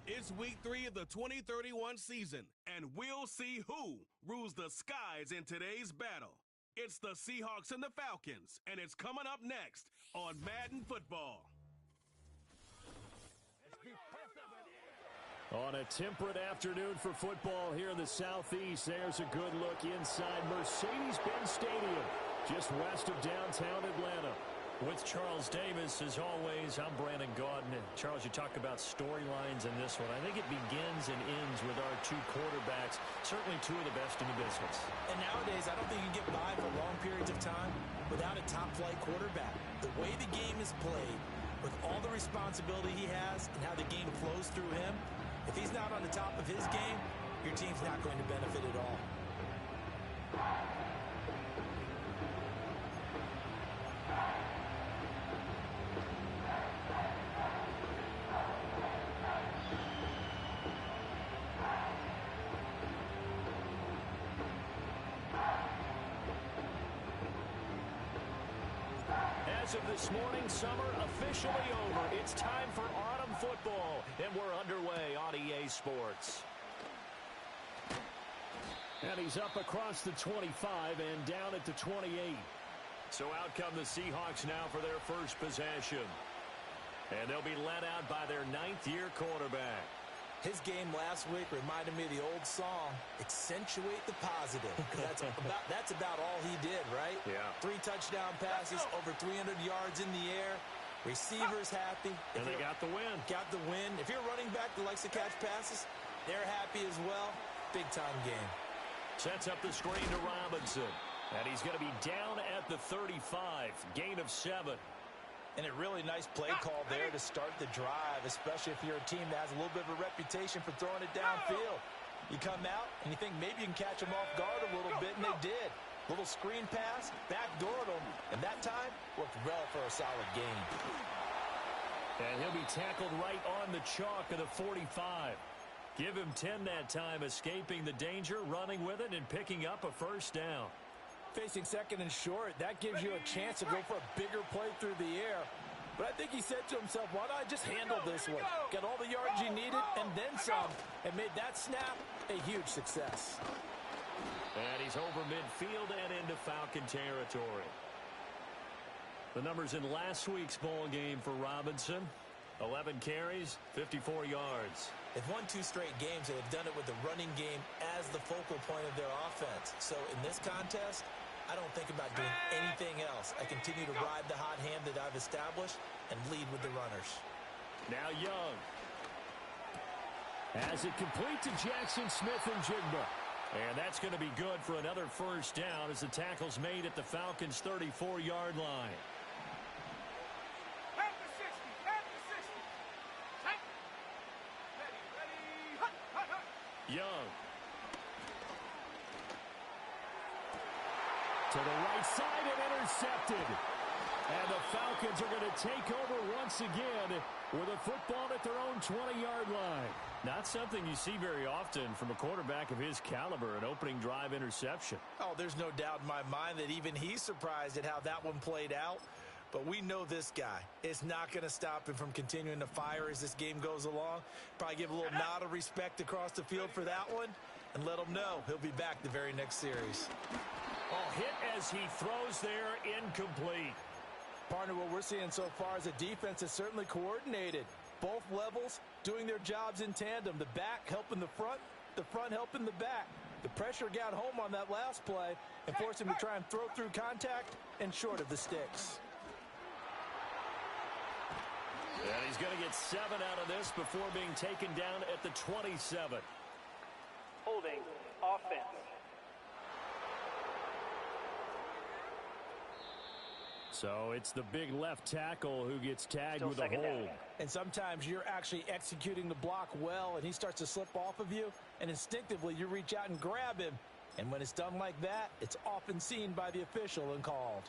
It's week 3 of the 2031 season, and we'll see who rules the skies in today's battle. It's the Seahawks and the Falcons, and it's coming up next on Madden Football. On a temperate afternoon for football here in the Southeast, there's a good look inside Mercedes-Benz Stadium, just west of downtown Atlanta. With Charles Davis, as always, I'm Brandon Gaudin. Charles, you talk about storylines in this one. I think it begins and ends with our two quarterbacks, certainly two of the best in the business. And nowadays, I don't think you can get by for long periods of time without a top-flight quarterback. The way the game is played, with all the responsibility he has and how the game flows through him, if he's not on the top of his game, your team's not going to benefit at all. As of this morning, summer officially over. It's time for autumn football, and we're underway on EA Sports. And he's up across the 25 and down at the 28. So out come the Seahawks now for their first possession. And they'll be led out by their ninth-year quarterback. His game last week reminded me of the old song, accentuate the positive. That's about all he did, right? Yeah. 3 touchdown passes, over 300 yards in the air. Receivers happy. And they got the win. Got the win. If you're a running back that likes to catch passes, they're happy as well. Big-time game. Sets up the screen to Robinson. And he's going to be down at the 35. Gain of 7. And a really nice play call there to start the drive, especially if you're a team that has a little bit of a reputation for throwing it downfield. You come out and you think maybe you can catch them off guard a little bit, and they did. Little screen pass, backdoored them, and that time worked well for a solid gain. And he'll be tackled right on the chalk of the 45. Give him 10 that time, escaping the danger, running with it, and picking up a first down. Facing second and short, that gives you a chance to go for a bigger play through the air. But I think he said to himself, why don't I just handle this one? Got all the yards he needed and then some, and made that snap a huge success. And he's over midfield and into Falcon territory. The numbers in last week's ball game for Robinson: 11 carries, 54 yards. They've won 2 straight games, and they've done it with the running game as the focal point of their offense. So in this contest, I don't think about doing anything else. I continue to ride the hot hand that I've established and lead with the runners. Now Young. As it complete to Jackson Smith and Jigba. And that's going to be good for another first down as the tackle's made at the Falcons' 34-yard line. Young. To the right side and intercepted. And the Falcons are going to take over once again with a football at their own 20-yard line. Not something you see very often from a quarterback of his caliber, an opening drive interception. Oh, there's no doubt in my mind that even he's surprised at how that one played out. But we know this guy is not going to stop him from continuing to fire as this game goes along. Probably give a little nod of respect across the field for that one and let him know he'll be back the very next series. Oh, hit as he throws there, incomplete. Partner, what we're seeing so far is a defense that's certainly coordinated. Both levels doing their jobs in tandem. The back helping the front helping the back. The pressure got home on that last play and forced him to try and throw through contact and short of the sticks. And he's going to get 7 out of this before being taken down at the 27. Holding offense. So it's the big left tackle who gets tagged with a hold. And sometimes you're actually executing the block well, and he starts to slip off of you, and instinctively you reach out and grab him. And when it's done like that, it's often seen by the official and called.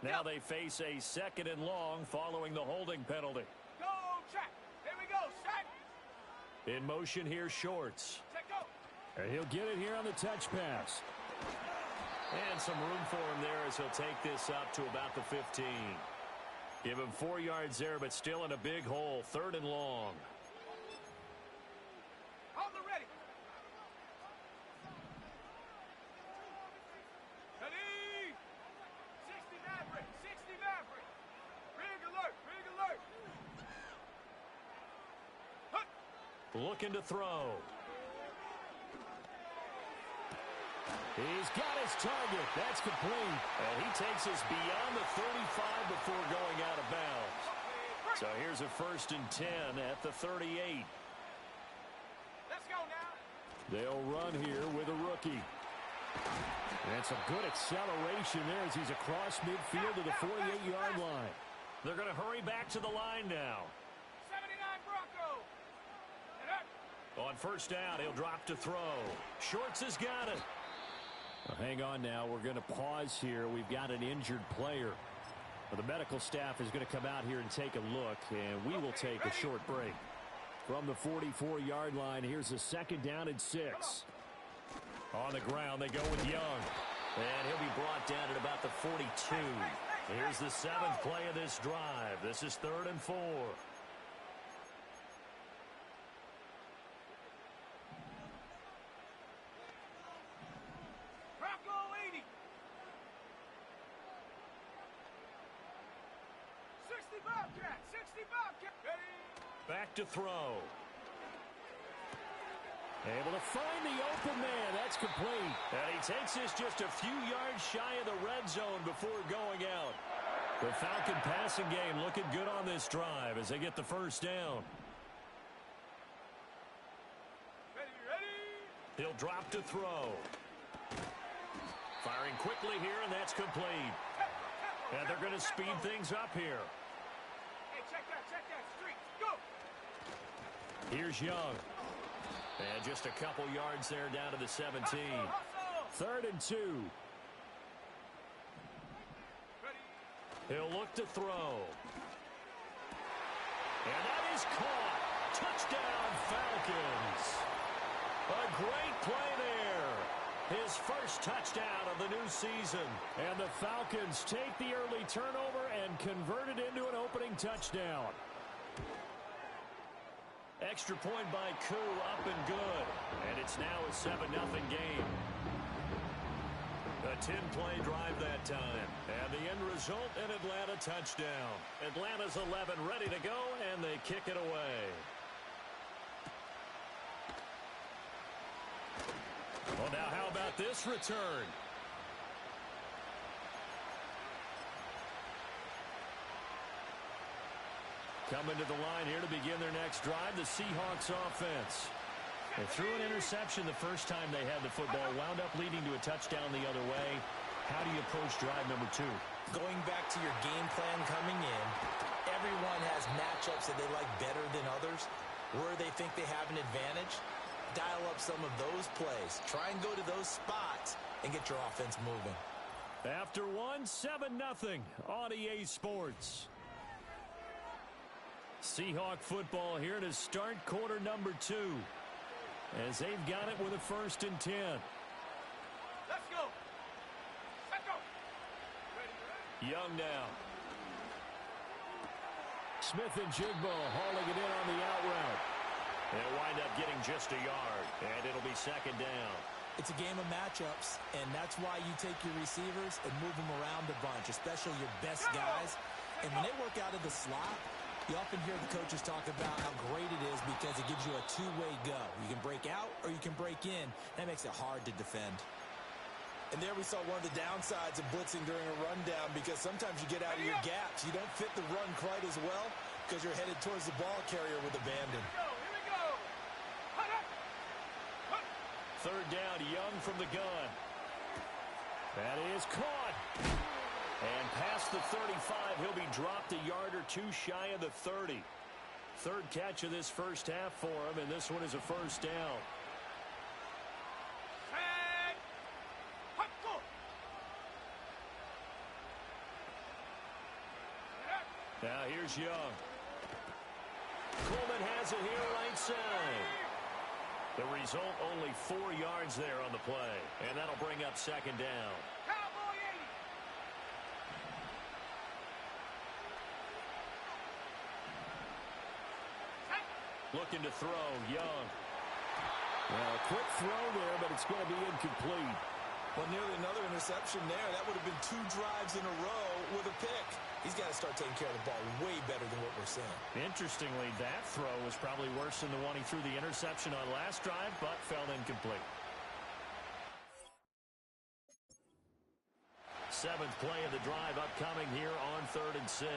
Now they face a 2nd and long following the holding penalty. Go, check. There we go, set. In motion here, Shorts. Check, go. And he'll get it here on the touch pass. And some room for him there as he'll take this up to about the 15. Give him 4 yards there, but still in a big hole. 3rd and long. Hold the ready. Ready. 60 Maverick. 60 Maverick. Rig alert. Rig alert. Hut. Looking to throw. He's got his target. That's complete. And he takes us beyond the 35 before going out of bounds. So here's a 1st and 10 at the 38. Let's go now. They'll run here with a rookie. And some good acceleration there as he's across midfield to the 48-yard line. They're going to hurry back to the line now. 79 Bronco. And up. On 1st down, he'll drop to throw. Shorts has got it. Well, hang on now. We're going to pause here. We've got an injured player. Well, the medical staff is going to come out here and take a look, and we will take a short break. From the 44-yard line, here's a 2nd down and 6. On the ground, they go with Young. And he'll be brought down at about the 42. Here's the 7th play of this drive. This is 3rd and 4. Bronco 80. 60 Bobcat. 60 Bobcat. Ready. Back to throw. Able to find the open man. That's complete. And he takes this just a few yards shy of the red zone before going out. The Falcon passing game looking good on this drive as they get the 1st down. Ready, ready. He'll drop to throw. Firing quickly here, and that's complete. And they're going to speed things up here. Hey, check that, street. Go. Here's Young. And just a couple yards there down to the 17. Hustle. 3rd and 2. Ready. He'll look to throw. And that is caught. Touchdown, Falcons. A great play there. His 1st touchdown of the new season. And the Falcons take the early turnover and convert it into an opening touchdown. Extra point by Koo, up and good. And it's now a 7-0 game. A 10-play drive that time. And the end result, an Atlanta touchdown. Atlanta's 11 ready to go, and they kick it away. Well, now how about this return? Coming to the line here to begin their next drive, the Seahawks offense. They threw an interception the first time they had the football, wound up leading to a touchdown the other way. How do you approach drive number 2? Going back to your game plan coming in, everyone has matchups that they like better than others. Where they think they have an advantage, dial up some of those plays. Try and go to those spots and get your offense moving. After 7-0 on EA Sports. Seahawk football here to start quarter number 2. As they've got it with a 1st and 10. Let's go. Let's go. Ready. Young now. Smith and Jigba hauling it in on the out route. They'll wind up getting just a yard, and it'll be 2nd down. It's a game of matchups, and that's why you take your receivers and move them around a bunch, especially your best guys. And when they work out of the slot, you often hear the coaches talk about how great it is because it gives you a two-way go. You can break out or you can break in. That makes it hard to defend. And there we saw one of the downsides of blitzing during a rundown because sometimes you get out of your gaps. You don't fit the run quite as well because you're headed towards the ball carrier with abandon. Here we go. Hut up. Hut. 3rd down, Young from the gun. That is caught. And past the 35, he'll be dropped a yard or 2 shy of the 30. 3rd catch of this first half for him, and this one is a 1st down. Set. Hut. Go. Now here's Young. Coleman has it here right side. The result, only 4 yards there on the play, and that'll bring up 2nd down. Cowboy 80. Looking to throw, Young. Well, a quick throw there, but it's going to be incomplete. Well, nearly another interception there. That would have been 2 drives in a row with a pick. He's got to start taking care of the ball way better than what we're seeing. Interestingly, that throw was probably worse than the one he threw the interception on last drive, but fell incomplete. 7th play of the drive upcoming here on 3rd and 6.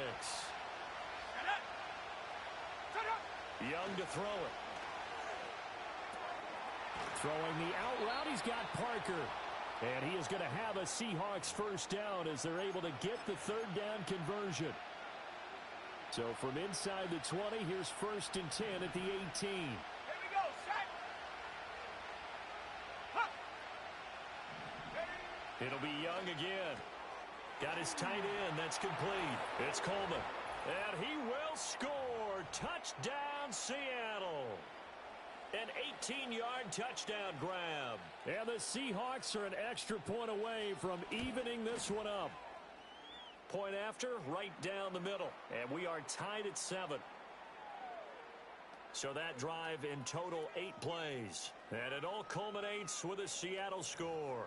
Young to throw it. Throwing the out route, he's got Parker. And he is going to have a Seahawks first down as they're able to get the 3rd down conversion. So from inside the 20, here's 1st and 10 at the 18. Here we go, set. It'll be Young again. Got his tight end. That's complete. It's Coleman. And he will score. Touchdown, Seattle. An 18-yard touchdown grab. And the Seahawks are an extra point away from evening this one up. Point after, right down the middle. And we are tied at 7. So that drive in total 8 plays. And it all culminates with a Seattle score.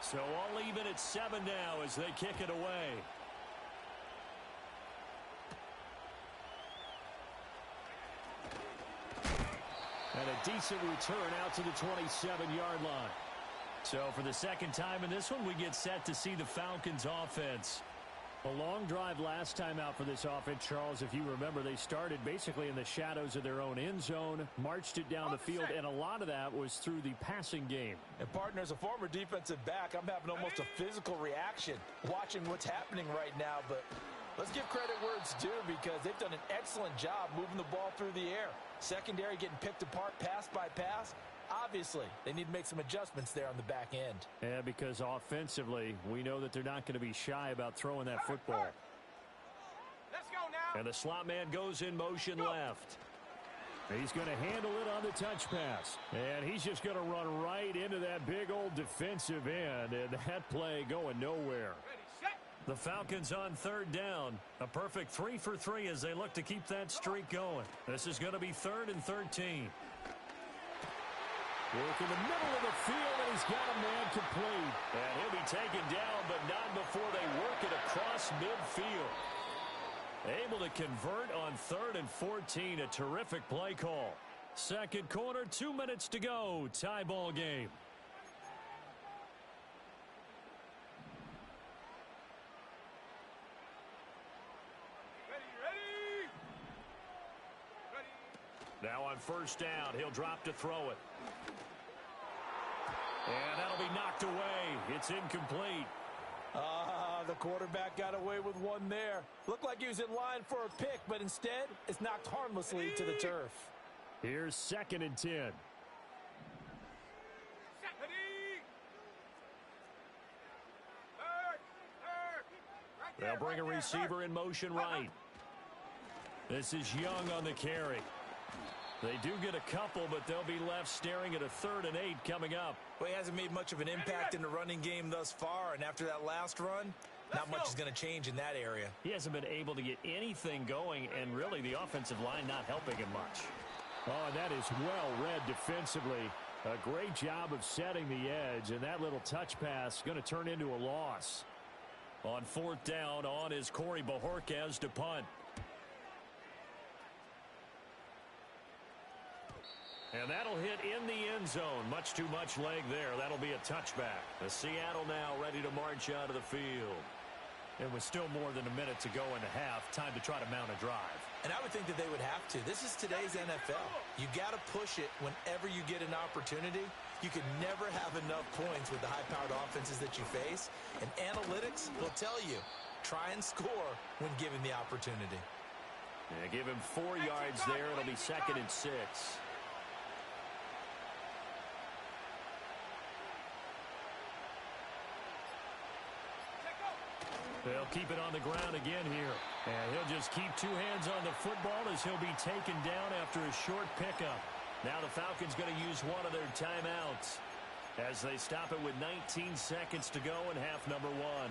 So all even at 7 now as they kick it away. And a decent return out to the 27-yard line. So for the 2nd time in this one, we get set to see the Falcons offense. A long drive last time out for this offense, Charles. If you remember, they started basically in the shadows of their own end zone, marched it down the field, and a lot of that was through the passing game. And, partner, as a former defensive back, I'm having almost a physical reaction watching what's happening right now. But let's give credit where it's due because they've done an excellent job moving the ball through the air. Secondary getting picked apart pass by pass. Obviously, they need to make some adjustments there on the back end. Yeah, because offensively, we know that they're not going to be shy about throwing that football. Let's go now. And the slot man goes in motion left. He's going to handle it on the touch pass. And he's just going to run right into that big old defensive end. And that play going nowhere. The Falcons on 3rd down. A perfect 3 for 3 as they look to keep that streak going. This is going to be 3rd and 13. Work in the middle of the field, and he's got a man complete. And he'll be taken down, but not before they work it across midfield. Able to convert on 3rd and 14. A terrific play call. 2nd quarter, 2 minutes to go. Tie ball game. Now on 1st down, he'll drop to throw it. And that'll be knocked away. It's incomplete. The quarterback got away with one there. Looked like he was in line for a pick, but instead, it's knocked harmlessly to the turf. Here's 2nd and 10. They'll bring a receiver in motion right. This is Young on the carry. They do get a couple, but they'll be left staring at a 3rd and 8 coming up. Well, he hasn't made much of an impact in the running game thus far, and after that last run, not much is going to change in that area. He hasn't been able to get anything going, and really the offensive line not helping him much. Oh, and that is well read defensively. A great job of setting the edge, and that little touch pass going to turn into a loss. On 4th down, on is Corey Bojorquez to punt. And that'll hit in the end zone. Much too much leg there. That'll be a touchback. The Seattle now ready to march out of the field. And with still more than a minute to go in the half, time to try to mount a drive. And I would think that they would have to. This is today's NFL. You got to push it whenever you get an opportunity. You can never have enough points with the high-powered offenses that you face. And analytics will tell you, try and score when given the opportunity. Yeah, give him 4 yards there. It'll be 2nd and 6. They'll keep it on the ground again here. And he'll just keep 2 hands on the football as he'll be taken down after a short pickup. Now the Falcons going to use one of their timeouts as they stop it with 19 seconds to go in half number 1.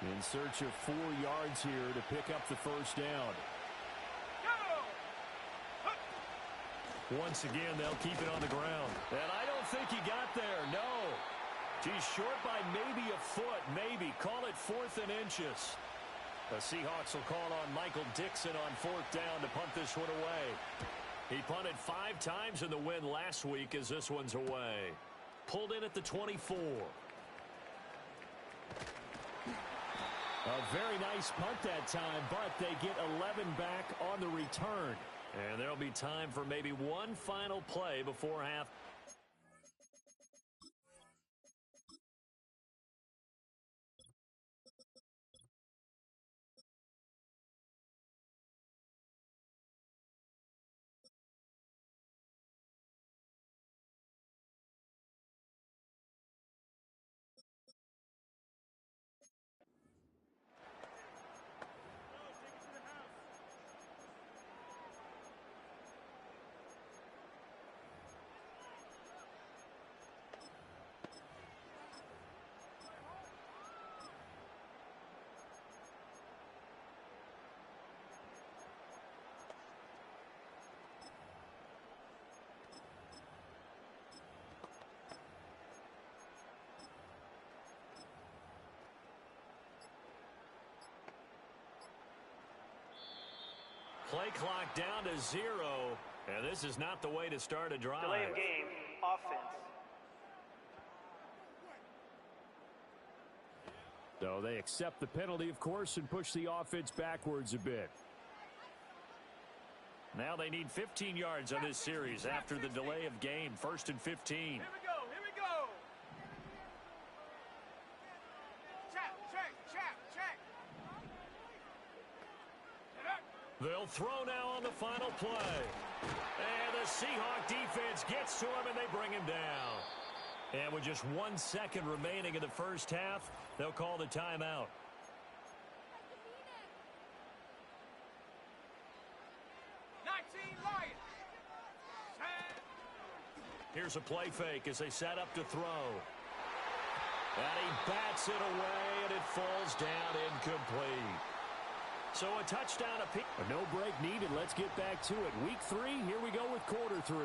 In search of 4 yards here to pick up the first down. Once again, they'll keep it on the ground. And I don't think he got there, no. He's short by maybe a foot, maybe. Call it 4th and inches. The Seahawks will call on Michael Dixon on 4th down to punt this one away. He punted 5 times in the win last week as this one's away. Pulled in at the 24. A very nice punt that time, but they get 11 back on the return. And there'll be time for maybe one final play before half. Play clock down to 0, and this is not the way to start a drive. Delay of game, offense. So they accept the penalty, of course, and push the offense backwards a bit. Now they need 15 yards on this series after the delay of game. 1st and 15. Here we go. Check. They'll throw now on the final play. And the Seahawk defense gets to him, and they bring him down. And with just 1 second remaining in the first half, they'll call the timeout. Here's a play fake as they set up to throw. And he bats it away, and it falls down incomplete. So a touchdown apiece. No break needed. Let's get back to it. Week 3, here we go with quarter 3.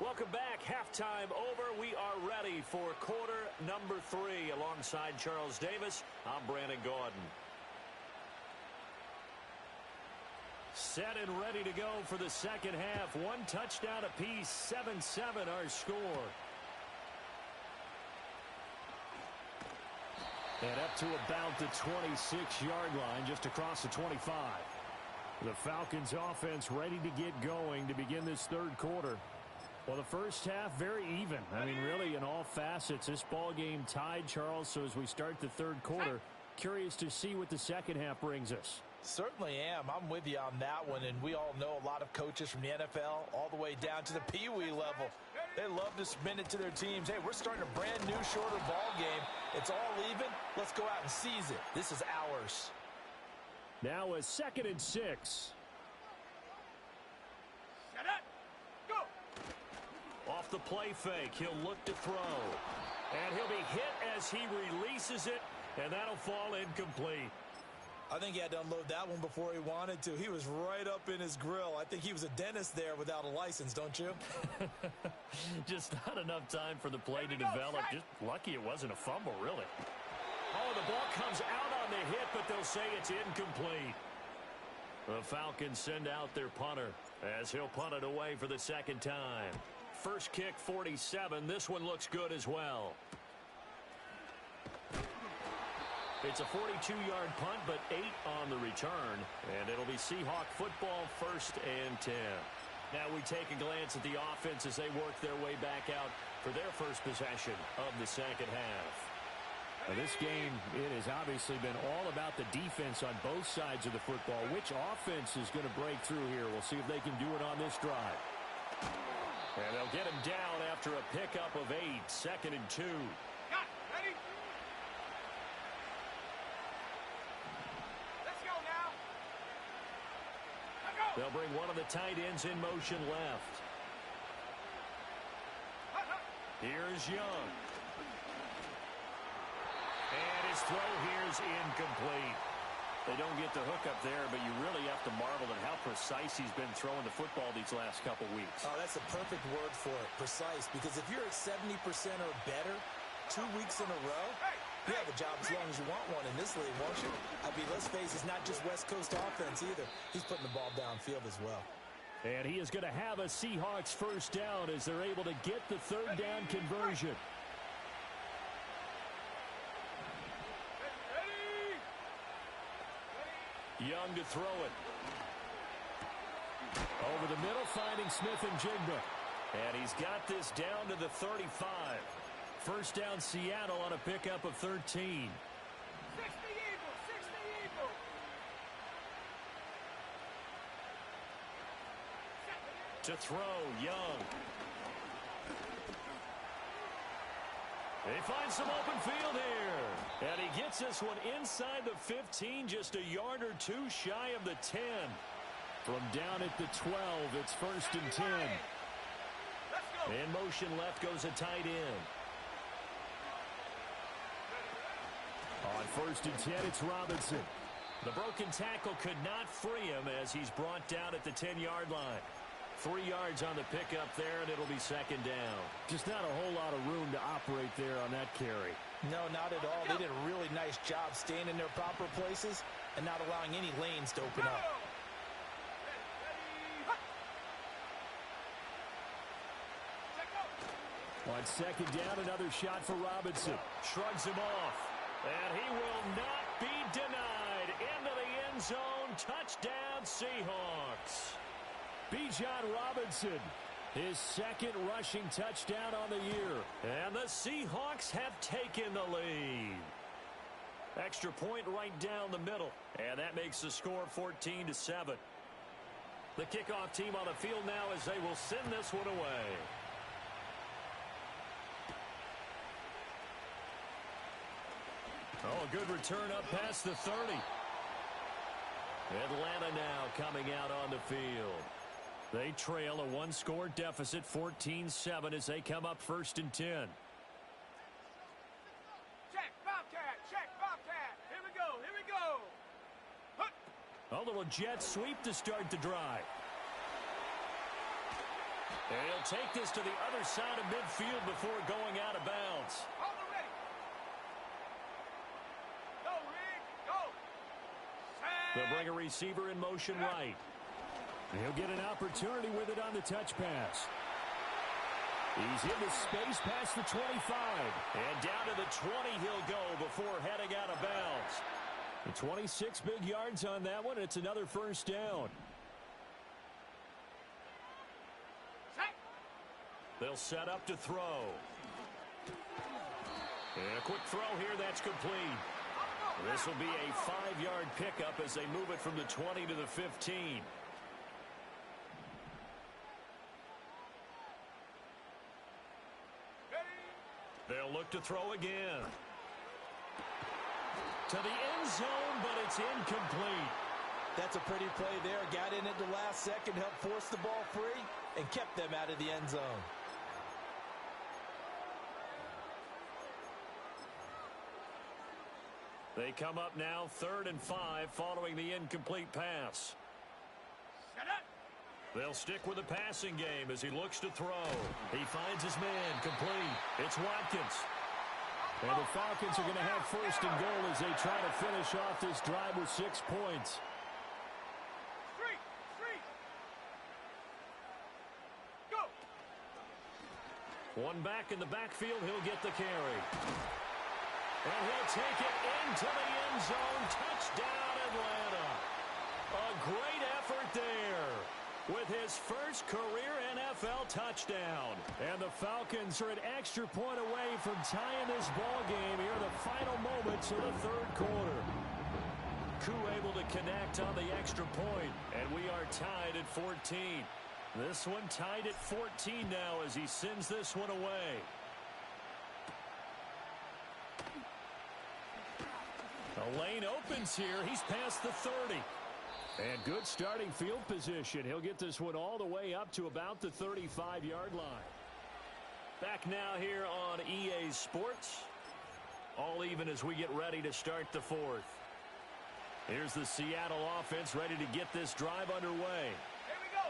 Welcome back. Halftime over. We are ready for quarter number 3. Alongside Charles Davis, I'm Brandon Gaudin. Set and ready to go for the second half. 1 touchdown apiece. 7-7 our score. And up to about the 26-yard line, just across the 25. The Falcons offense ready to get going to begin this third quarter. Well, the first half, very even. I mean, really, in all facets, this ball game tied, Charles. So as we start the third quarter, curious to see what the second half brings us. Certainly am. I'm with you on that one, and we all know a lot of coaches from the NFL all the way down to the Pee Wee level. They love to spin it to their teams. Hey, we're starting a brand new, shorter ball game. It's all even. Let's go out and seize it. This is ours. Now a 2nd and 6. Set up. Go. Off the play fake, he'll look to throw. And he'll be hit as he releases it, and that'll fall incomplete. I think he had to unload that one before he wanted to. He was right up in his grill. I think he was a dentist there without a license, don't you? Just not enough time for the play to develop. Just lucky it wasn't a fumble, really. Oh, the ball comes out on the hit, but they'll say it's incomplete. The Falcons send out their punter as he'll punt it away for the second time. First kick, 47. This one looks good as well. It's a 42-yard punt, but 8 on the return. And it'll be Seahawk football, 1st and 10. Now we take a glance at the offense as they work their way back out for their first possession of the second half. Now this game, it has obviously been all about the defense on both sides of the football. Which offense is going to break through here? We'll see if they can do it on this drive. And they'll get him down after a pickup of 8, 2nd and 2. Ready? They'll bring one of the tight ends in motion left. Here's Young. And his throw here is incomplete. They don't get the hook up there, but you really have to marvel at how precise he's been throwing the football these last couple weeks. Oh, that's the perfect word for it, precise. Because if you're at 70% or better 2 weeks in a row, you have a job as long as you want one in this league, won't you? I mean, let's face it, it's not just West Coast offense either. He's putting the ball downfield as well. And he is going to have a Seahawks first down as they're able to get the third down conversion. Young to throw it. Over the middle, finding Smith and Jigba. And he's got this down to the 35. First down, Seattle on a pickup of 13. 60 Eagles, 60 Eagles. To throw, Young. They find some open field here. And he gets this one inside the 15, just a yard or two shy of the 10. From down at the 12, it's first and 10. In motion left goes a tight end. On first and 10, it's Robinson. The broken tackle could not free him as he's brought down at the 10-yard line. 3 yards on the pickup there, and it'll be second down. Just not a whole lot of room to operate there on that carry. No, not at all. They did a really nice job staying in their proper places and not allowing any lanes to open up. On second down, another shot for Robinson. Shrugs him off. And he will not be denied. Into the end zone. Touchdown, Seahawks. Bijan Robinson, his second rushing touchdown on the year. And the Seahawks have taken the lead. Extra point right down the middle. And that makes the score 14-7. The kickoff team on the field now as they will send this one away. Oh, a good return up past the 30. Atlanta now coming out on the field. They trail a one-score deficit, 14-7, as they come up first and 10. Check, Bobcat, check, Bobcat. Here we go, here we go. A little jet sweep to start the drive. And he'll take this to the other side of midfield before going out of bounds. Hold it ready. Go, Rick, go. They'll bring a receiver in motion right. He'll get an opportunity with it on the touch pass. He's into space past the 25. And down to the 20 he'll go before heading out of bounds. The 26 big yards on that one. It's another first down. They'll set up to throw. And a quick throw here, that's complete. This will be a 5-yard pickup as they move it from the 20 to the 15. They'll look to throw again. To the end zone, but it's incomplete. That's a pretty play there. Got in at the last second, helped force the ball free, and kept them out of the end zone. They come up now 3rd and 5 following the incomplete pass. They'll stick with the passing game as he looks to throw. He finds his man complete. It's Watkins. And the Falcons are going to have first and goal as they try to finish off this drive with 6 points. Go. One back in the backfield, he'll get the carry. And he'll take it into the end zone. Touchdown, Atlanta. A great effort there with his first career NFL touchdown. And the Falcons are an extra point away from tying this ball game here in the final moments of the 3rd quarter. Koo able to connect on the extra point, and we are tied at 14. This one tied at 14 now as he sends this one away. The lane opens here. He's past the 30. And good starting field position. He'll get this one all the way up to about the 35-yard line. Back now here on EA Sports. All even as we get ready to start the fourth. Here's the Seattle offense ready to get this drive underway.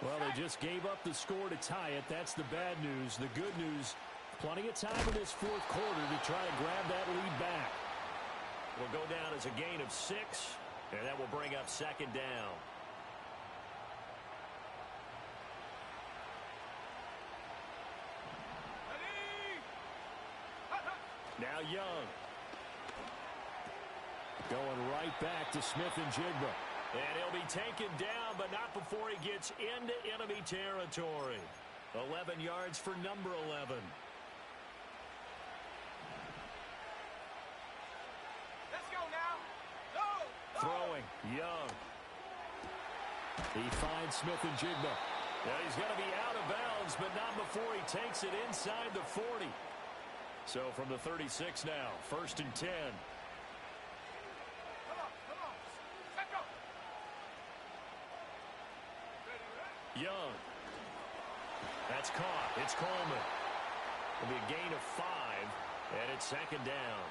Well, they just gave up the score to tie it. That's the bad news. The good news, plenty of time in this fourth quarter to try to grab that lead back. Will go down as a gain of 6, and that will bring up second down. Now Young. Going right back to Smith and Jigba. And he'll be taken down, but not before he gets into enemy territory. 11 yards for number 11. Let's go now. Go. Throwing, Young. He finds Smith and Jigba. Now he's going to be out of bounds, but not before he takes it inside the 40. So from the 36 now, 1st and 10. Young. That's caught. It's Coleman. It'll be a gain of 5, and it's second down.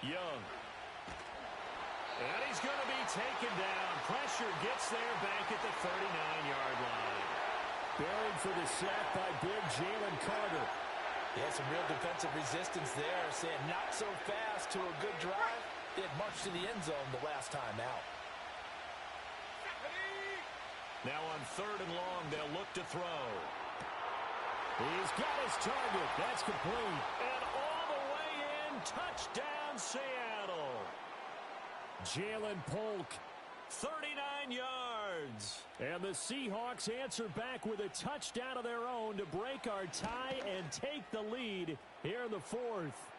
Young. And he's going to be taken down. Pressure gets there back at the 39-yard line. Buried for the sack by big Jalen Carter. Yeah, some real defensive resistance there. Saying not so fast to a good drive. It marched to the end zone the last time out. Now on 3rd and long, they'll look to throw. He's got his target. That's complete. And all the way in, touchdown Seattle. Jalen Polk, 39 yards. And the Seahawks answer back with a touchdown of their own to break our tie and take the lead here in the fourth.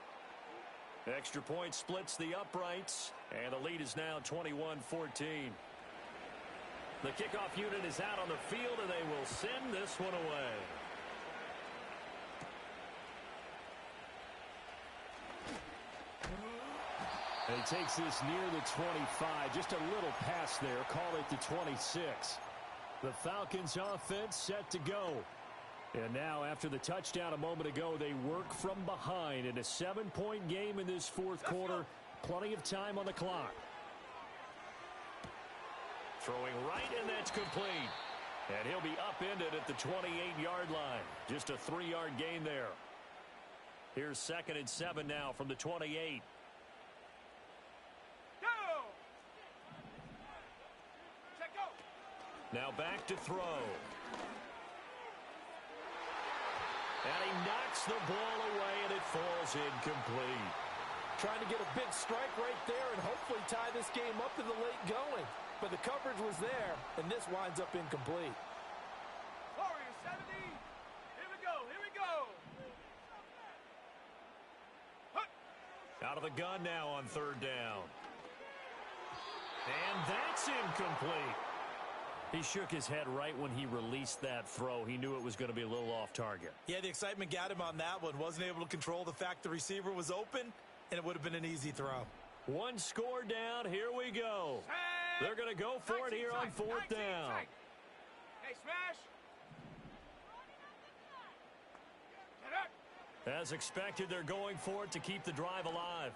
Extra point splits the uprights, and the lead is now 21-14. The kickoff unit is out on the field, and they will send this one away. And he takes this near the 25. Just a little pass there. Call it the 26. The Falcons offense set to go. And now after the touchdown a moment ago, they work from behind in a 7-point game in this fourth quarter. Plenty of time on the clock. Throwing right, and that's complete. And he'll be upended at the 28-yard line. Just a 3-yard gain there. Here's 2nd and 7 now from the 28. Now back to throw. And he knocks the ball away, and it falls incomplete. Trying to get a big strike right there and hopefully tie this game up in the late going. But the coverage was there, and this winds up incomplete. Warriors 70. Here we go. Here we go. Out of the gun now on 3rd down. And that's incomplete. He shook his head right when he released that throw. He knew it was going to be a little off target. Yeah, the excitement got him on that one. Wasn't able to control the fact the receiver was open, and it would have been an easy throw. One score down. Here we go. They're going to go for it here on 4th down. Hey, smash. As expected, they're going for it to keep the drive alive.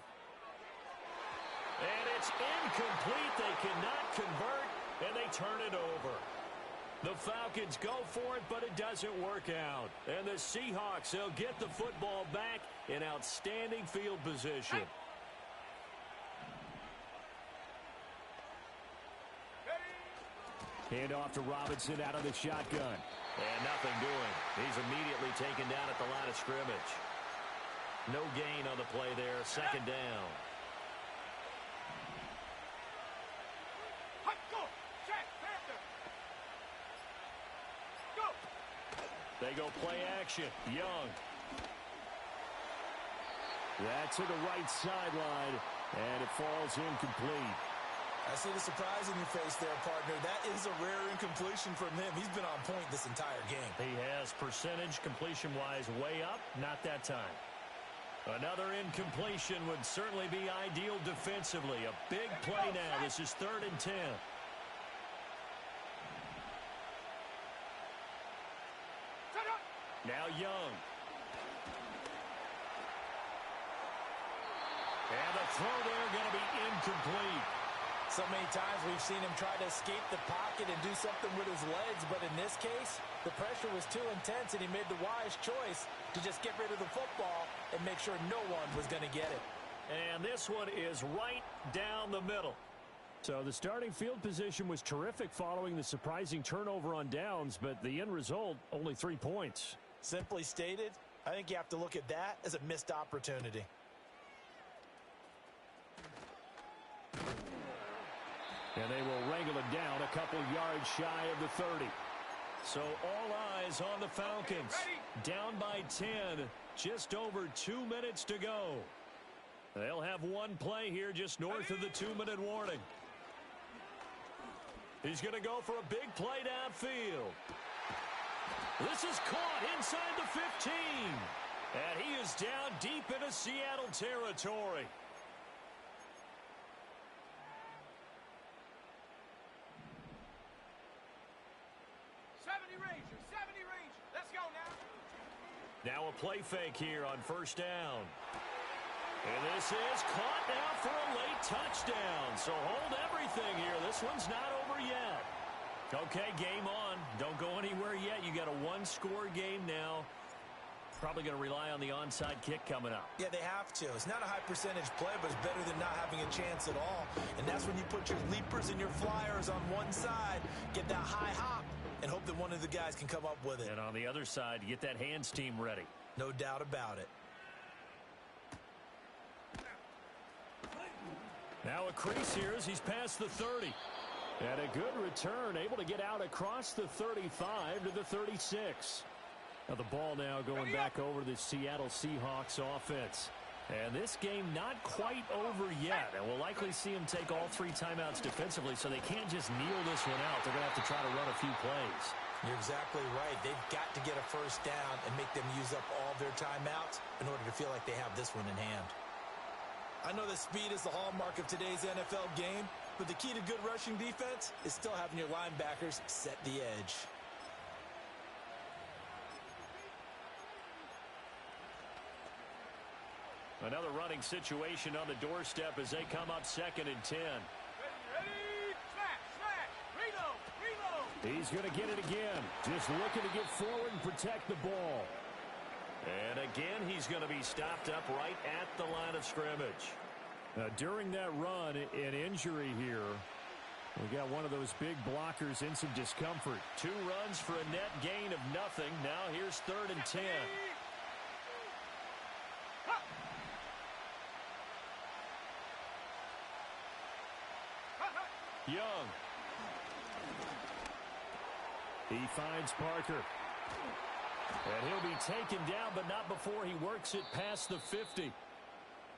And it's incomplete. They cannot convert. And they turn it over. The Falcons go for it, but it doesn't work out. And the Seahawks, they'll get the football back in outstanding field position. Hand off to Robinson out of the shotgun. And nothing doing. He's immediately taken down at the line of scrimmage. No gain on the play there. 2nd down. They go play action. Young. That's to the right sideline, and it falls incomplete. I see the surprise in your face there, partner. That is a rare incompletion from him. He's been on point this entire game. He has percentage completion-wise way up. Not that time. Another incompletion would certainly be ideal defensively. A big play now. This is 3rd and 10. Now Young. And the throw there going to be incomplete. So many times we've seen him try to escape the pocket and do something with his legs, but in this case, the pressure was too intense, and he made the wise choice to just get rid of the football and make sure no one was going to get it. And this one is right down the middle. So the starting field position was terrific following the surprising turnover on downs, but the end result, only 3 points. Simply stated, I think you have to look at that as a missed opportunity. And they will wrangle it down a couple yards shy of the 30. So all eyes on the Falcons. Down by 10, just over 2 minutes to go. They'll have one play here just north of the 2-minute warning. He's going to go for a big play downfield. This is caught inside the 15. And he is down deep into Seattle territory. 70 Rangers, 70 Rangers. Let's go now. Now a play fake here on first down. And this is caught now for a late touchdown. So hold everything here. This one's not over yet. Okay, game on. Don't go anywhere yet. You got a one-score game now. Probably going to rely on the onside kick coming up. Yeah, they have to. It's not a high percentage play, but it's better than not having a chance at all. And that's when you put your leapers and your flyers on one side, get that high hop, and hope that one of the guys can come up with it. And on the other side, get that hands team ready. No doubt about it. Now a crease here as he's past the 30. And a good return, able to get out across the 35 to the 36. Now the ball now going back over the Seattle Seahawks offense. And this game not quite over yet. And we'll likely see him take all 3 timeouts defensively, so they can't just kneel this one out. They're going to have to try to run a few plays. You're exactly right. They've got to get a first down and make them use up all their timeouts in order to feel like they have this one in hand. I know that speed is the hallmark of today's NFL game, but the key to good rushing defense is still having your linebackers set the edge. Another running situation on the doorstep as they come up 2nd and 10. Ready, smash, smash, reload, reload. He's going to get it again. Just looking to get forward and protect the ball. And again, he's going to be stopped up right at the line of scrimmage. During that run, an injury here. We got one of those big blockers in some discomfort. 2 runs for a net gain of nothing. Now here's 3rd and 10. Young. He finds Parker. And he'll be taken down, but not before he works it past the 50.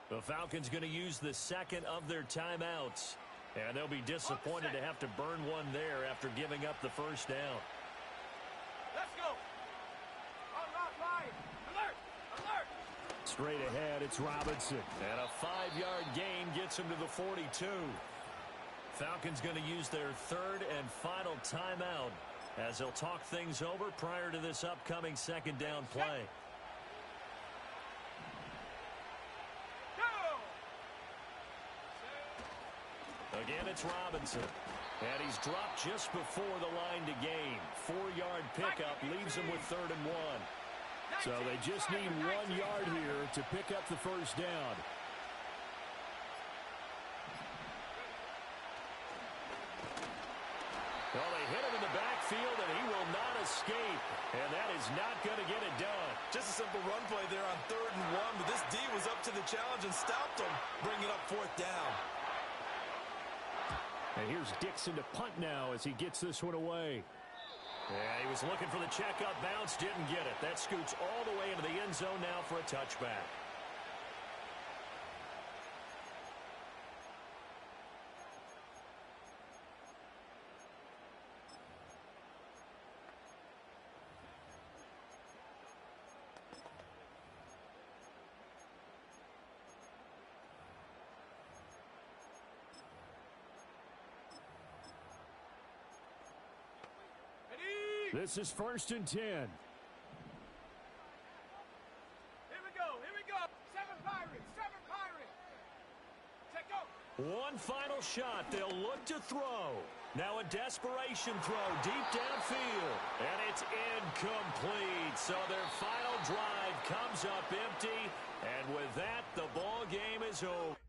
The Falcons going to use the 2nd of their timeouts. And they'll be disappointed to have to burn one there after giving up the first down. Let's go. Unlock line. Alert, alert. Straight ahead, it's Robinson. And a 5-yard gain gets him to the 42. Falcons going to use their 3rd and final timeout as they'll talk things over prior to this upcoming 2nd down play. Again, it's Robinson. And he's dropped just before the line to gain. 4-yard pickup leaves him with 3rd and 1. So they just need 1 yard here to pick up the first down. Well, they hit him in the backfield, and he will not escape. And that is not going to get it done. Just a simple run play there on 3rd and 1, but this D was up to the challenge and stopped him, bringing up 4th down. And here's Dixon to punt now as he gets this one away. Yeah, he was looking for the checkup bounce, didn't get it. That scoots all the way into the end zone now for a touchback. This is 1st and 10. One final shot. They'll look to throw. Now a desperation throw deep downfield. And it's incomplete. So their final drive comes up empty. And with that, the ball game is over.